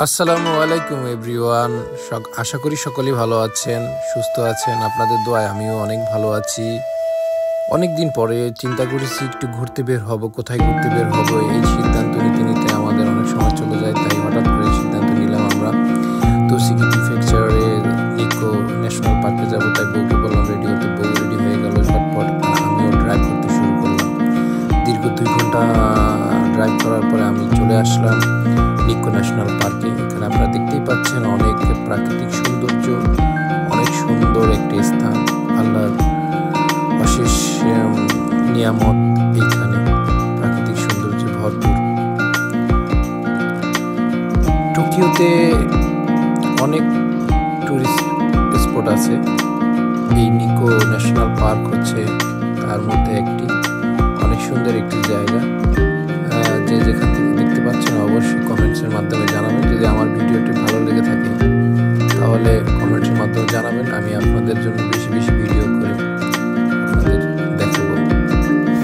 আসসালামু আলাইকুম এভরিওয়ান। আশা করি সকলেই ভালো আছেন, সুস্থ আছেন। আপনাদের দোয়ায় আমিও অনেক ভালো আছি। অনেক দিন পরে চিন্তা করেছি একটু ঘুরতে বের হব। কোথায় ঘুরতে বের হব এই সিদ্ধান্ত নিতে নিতে আমাদের অনেক সময় চলে যায়, তাই হঠাৎ করে সিদ্ধান্ত নিলাম আমরা তৌসিকি প্রিফেকচারের নিকো ন্যাশনাল পার্কে যাব। তাই বউকে বললাম রেডি হতে, বউ রেডি হয়ে গেল ঝটপট। আমিও ড্রাইভ করতে শুরু করলাম। দীর্ঘ 2 ঘন্টা ড্রাইভ করার পরে আমি চলে আসলাম নিকো ন্যাশনাল পার্কে। এখানে আপনারা দেখতেই পাচ্ছেন অনেক প্রাকৃতিক সৌন্দর্য, অনেক সুন্দর একটি স্থান। আল্লাহর অশেষ নিয়ামত এইখানে, প্রাকৃতিক সৌন্দর্যে ভরপুর। টোকিওতে অনেক টুরিস্ট স্পট আছে, এই নিকো ন্যাশনাল পার্ক হচ্ছে তার মধ্যে একটি। অনেক সুন্দর একটি জায়গা। যে যেখান থেকে দেখতে পাচ্ছেন অবশ্যই কমেন্টসের মাধ্যমে জানাবেন। যদি আমার ভিডিওটি ভালো লেগে থাকে তাহলে কমেন্টসের মাধ্যমে জানাবেন। আমি আপনাদের জন্য বেশি বেশি ভিডিও করে আপনাদের দেখাবো।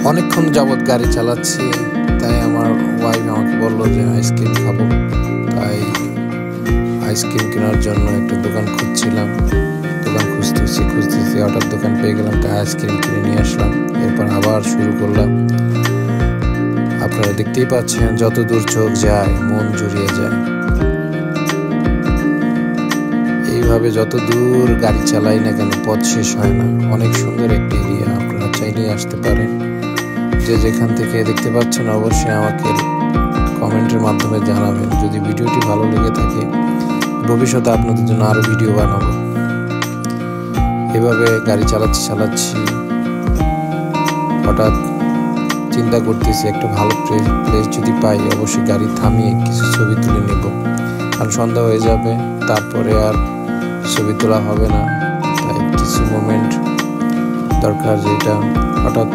অনেকক্ষণ যাবৎ গাড়ি চালাচ্ছি, তাই আমার ওয়াইফ আমাকে বললো যে আইসক্রিম খাবো। তাই আইসক্রিম কেনার জন্য একটা দোকান খুঁজছিলাম। দোকান খুঁজতেছি হঠাৎ দোকান পেয়ে গেলাম, তাই আইসক্রিম কিনে নিয়ে আসলাম। এরপর আবার শুরু করলাম। আপনারা দেখতেই পাচ্ছেন যত দূর চোখ যায় মন জুড়িয়ে যায়। এইভাবে যত দূর গাড়ি চালাই না কেন পথ শেষ হয় না। অনেক সুন্দর একটি এরিয়া, আপনারা চাইলেই আসতে পারেন। যে যেখান থেকে দেখতে পাচ্ছেন অবশ্যই আমাকে কমেন্টের মাধ্যমে জানাবেন। যদি ভিডিওটি ভালো লেগে থাকে ভবিষ্যতে আপনাদের জন্য আরো ভিডিও বানাবো। এভাবে গাড়ি চালাচ্ছি হঠাৎ চিন্তা করতেছি একটা ভালো প্লেস যদি পাই অবশ্যই গাড়ি থামিয়ে কিছু ছবি তুলে নেব, কারণ সন্ধ্যা হয়ে যাবে, তারপরে আর ছবি তোলা হবে না। তাই কিছু মোমেন্ট দরকার, যেটা হঠাৎ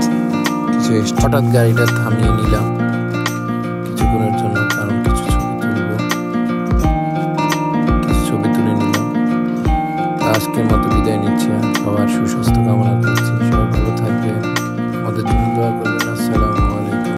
গাড়িটা থামিয়ে নিলাম কিছুক্ষণের জন্য, কারণ কিছু ছবি তুলে নিলাম। আজকের মতো বিদায় নিচ্ছে। সবার সুস্বাস্থ্য কামনা করছি, সবাই ভালো থাকবে, আমাদের জন্য দোয়া করবেন।